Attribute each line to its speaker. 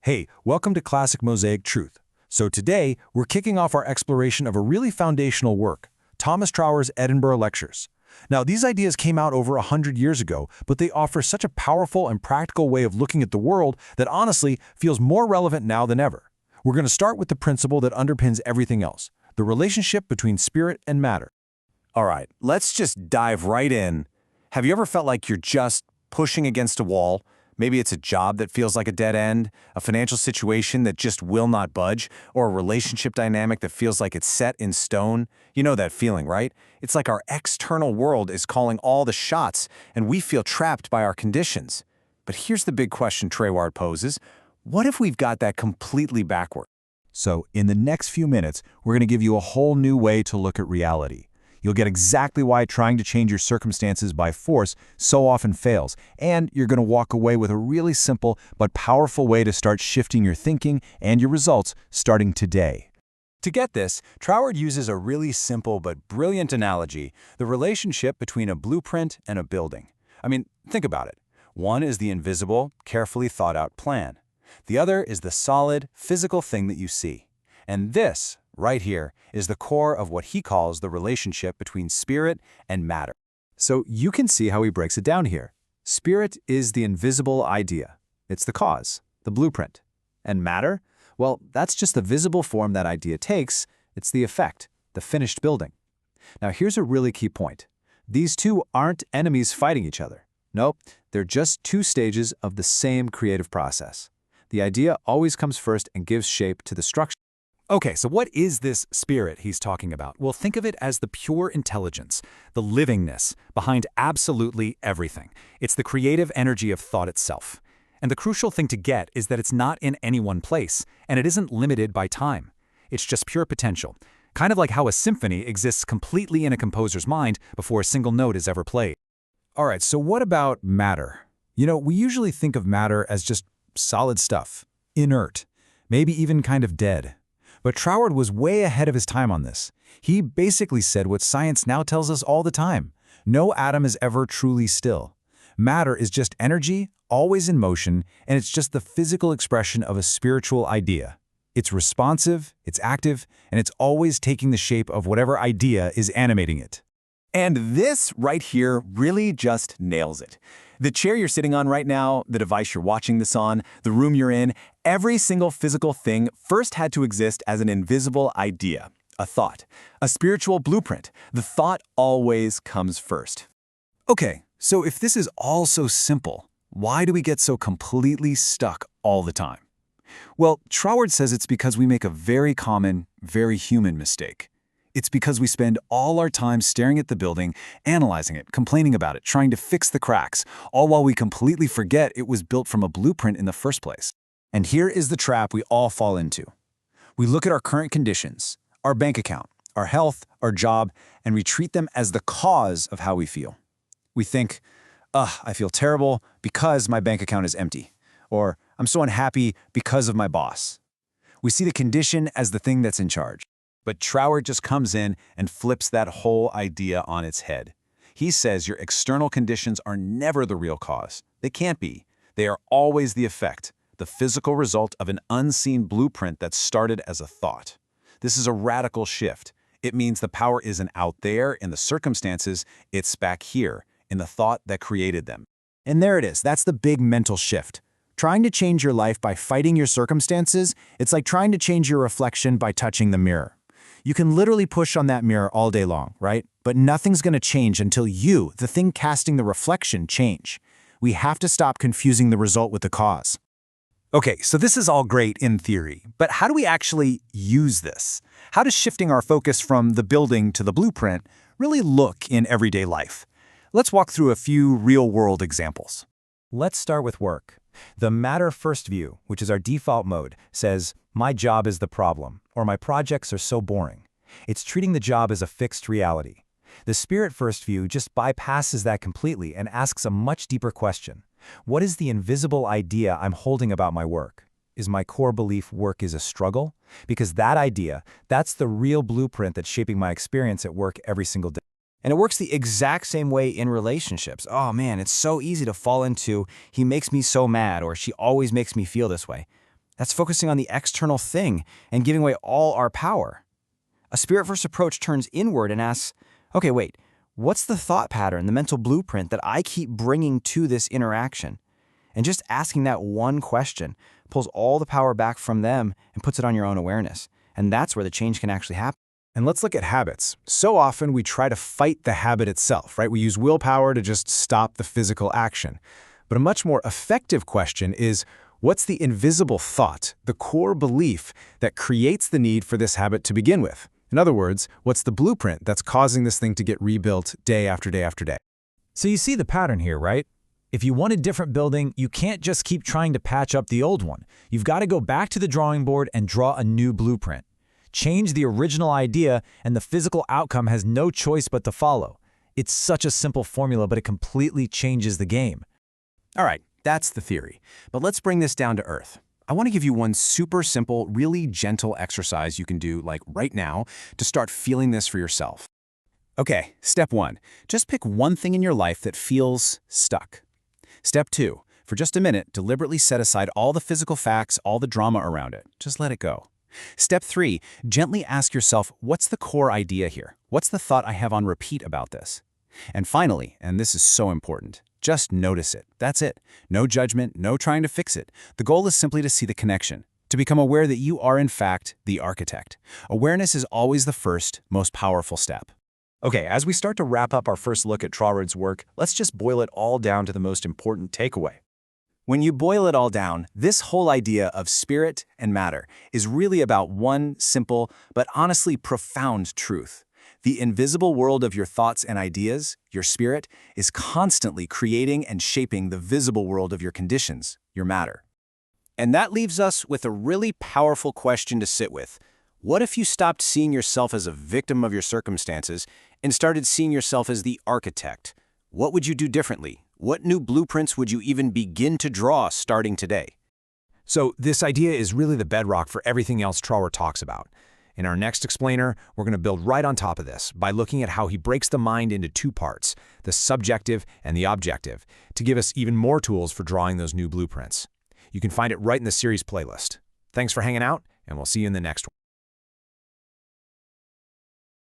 Speaker 1: Hey, welcome to Classic Mosaic Truth. So today, we're kicking off our exploration of a really foundational work, Thomas Troward's Edinburgh Lectures. Now, these ideas came out over 100 years ago, but they offer such a powerful and practical way of looking at the world that honestly feels more relevant now than ever. We're going to start with the principle that underpins everything else, the relationship between spirit and matter.
Speaker 2: All right, let's just dive right in. Have you ever felt like you're just pushing against a wall? Maybe it's a job that feels like a dead end, a financial situation that just will not budge, or a relationship dynamic that feels like it's set in stone. You know that feeling, right? It's like our external world is calling all the shots, and we feel trapped by our conditions. But here's the big question Troward poses. What if we've got that completely backward?
Speaker 1: So, in the next few minutes, we're going to give you a whole new way to look at reality. You'll get exactly why trying to change your circumstances by force so often fails, and you're going to walk away with a really simple but powerful way to start shifting your thinking and your results starting today.
Speaker 2: To get this, Troward uses a really simple but brilliant analogy, the relationship between a blueprint and a building. I mean, think about it. One is the invisible, carefully thought-out plan. The other is the solid, physical thing that you see. And this, right here, is the core of what he calls the relationship between spirit and matter.
Speaker 1: So you can see how he breaks it down here. Spirit is the invisible idea. It's the cause, the blueprint. And matter? Well, that's just the visible form that idea takes. It's the effect, the finished building. Now here's a really key point. These two aren't enemies fighting each other. Nope, they're just two stages of the same creative process. The idea always comes first and gives shape to the structure.
Speaker 3: Okay, so what is this spirit he's talking about? Well, think of it as the pure intelligence, the livingness behind absolutely everything. It's the creative energy of thought itself. And the crucial thing to get is that it's not in any one place, and it isn't limited by time. It's just pure potential, kind of like how a symphony exists completely in a composer's mind before a single note is ever played.
Speaker 1: All right, so what about matter? We usually think of matter as just solid stuff, inert, maybe even kind of dead. But Troward was way ahead of his time on this. He basically said what science now tells us all the time. No atom is ever truly still. Matter is just energy, always in motion, and it's just the physical expression of a spiritual idea. It's responsive, it's active, and it's always taking the shape of whatever idea is animating it.
Speaker 2: And this right here really just nails it. The chair you're sitting on right now, the device you're watching this on, the room you're in, every single physical thing first had to exist as an invisible idea, a thought, a spiritual blueprint. The thought always comes first.
Speaker 1: Okay, so if this is all so simple, why do we get so completely stuck all the time? Well, Troward says it's because we make a very common, very human mistake. It's because we spend all our time staring at the building, analyzing it, complaining about it, trying to fix the cracks, all while we completely forget it was built from a blueprint in the first place. And here is the trap we all fall into. We look at our current conditions, our bank account, our health, our job, and we treat them as the cause of how we feel. We think, I feel terrible because my bank account is empty, or I'm so unhappy because of my boss. We see the condition as the thing that's in charge. But Troward just comes in and flips that whole idea on its head. He says your external conditions are never the real cause. They can't be. They are always the effect, the physical result of an unseen blueprint that started as a thought. This is a radical shift. It means the power isn't out there in the circumstances, it's back here, in the thought that created them. And there it is. That's the big mental shift. Trying to change your life by fighting your circumstances, it's like trying to change your reflection by touching the mirror. You can literally push on that mirror all day long, right? But nothing's going to change until you, the thing casting the reflection, change. We have to stop confusing the result with the cause.
Speaker 3: Okay, so this is all great in theory, but how do we actually use this? How does shifting our focus from the building to the blueprint really look in everyday life? Let's walk through a few real-world examples.
Speaker 1: Let's start with work. The matter-first view, which is our default mode, says, my job is the problem, or my projects are so boring. It's treating the job as a fixed reality. The spirit-first view just bypasses that completely and asks a much deeper question. What is the invisible idea I'm holding about my work? Is my core belief work is a struggle? Because that idea, that's the real blueprint that's shaping my experience at work every single day.
Speaker 4: And it works the exact same way in relationships. Oh man, it's so easy to fall into, he makes me so mad, or she always makes me feel this way. That's focusing on the external thing and giving away all our power. A spirit-first approach turns inward and asks, okay, wait, what's the thought pattern, the mental blueprint that I keep bringing to this interaction? And just asking that one question pulls all the power back from them and puts it on your own awareness. And that's where the change can actually happen.
Speaker 3: And let's look at habits. So often we try to fight the habit itself, right? We use willpower to just stop the physical action. But a much more effective question is, what's the invisible thought, the core belief that creates the need for this habit to begin with? In other words, what's the blueprint that's causing this thing to get rebuilt day after day after day?
Speaker 5: So you see the pattern here, right? If you want a different building, you can't just keep trying to patch up the old one. You've got to go back to the drawing board and draw a new blueprint. Change the original idea, and the physical outcome has no choice but to follow. It's such a simple formula, but it completely changes the game.
Speaker 2: All right, that's the theory. But let's bring this down to earth. I want to give you one super simple, really gentle exercise you can do, like right now, to start feeling this for yourself. Okay, step 1. Just pick one thing in your life that feels stuck. Step 2. For just a minute, deliberately set aside all the physical facts, all the drama around it. Just let it go. Step 3. Gently ask yourself, what's the core idea here? What's the thought I have on repeat about this? And finally, and this is so important, just notice it. That's it. No judgment, no trying to fix it. The goal is simply to see the connection, to become aware that you are, in fact, the architect. Awareness is always the first, most powerful step. Okay, as we start to wrap up our first look at Troward's work, let's just boil it all down to the most important takeaway. When you boil it all down, this whole idea of spirit and matter is really about one simple, but honestly profound truth. The invisible world of your thoughts and ideas, your spirit, is constantly creating and shaping the visible world of your conditions, your matter. And that leaves us with a really powerful question to sit with. What if you stopped seeing yourself as a victim of your circumstances and started seeing yourself as the architect? What would you do differently? What new blueprints would you even begin to draw starting today?
Speaker 3: So this idea is really the bedrock for everything else Troward talks about. In our next explainer, we're going to build right on top of this by looking at how he breaks the mind into two parts, the subjective and the objective, to give us even more tools for drawing those new blueprints. You can find it right in the series playlist. Thanks for hanging out, and we'll see you in the next one.